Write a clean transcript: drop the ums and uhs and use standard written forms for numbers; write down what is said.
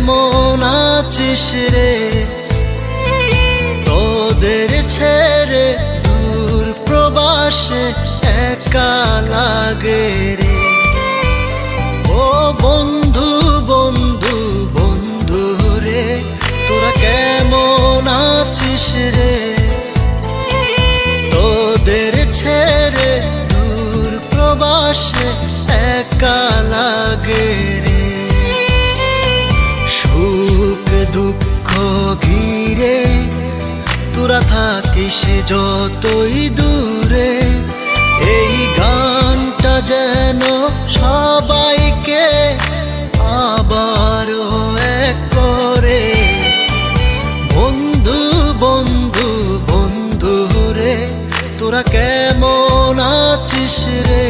কেমন আছিস রে? তোদের ছেড়ে দূর প্রবাসে একা লাগে রে। ও বন্ধু বন্ধু বন্ধু রে, তোরা কেমন আছিস রে? তোদের ছেড়ে দূর প্রবাসে একা লাগে রে। সুখ দুঃখ ঘিরে তোরা থাকিস যতই দূরে, এই গানটা যেন সবাইকে আবারও এক করে। বন্ধু বন্ধু বন্ধু রে, তোরা কেমন আছিস রে?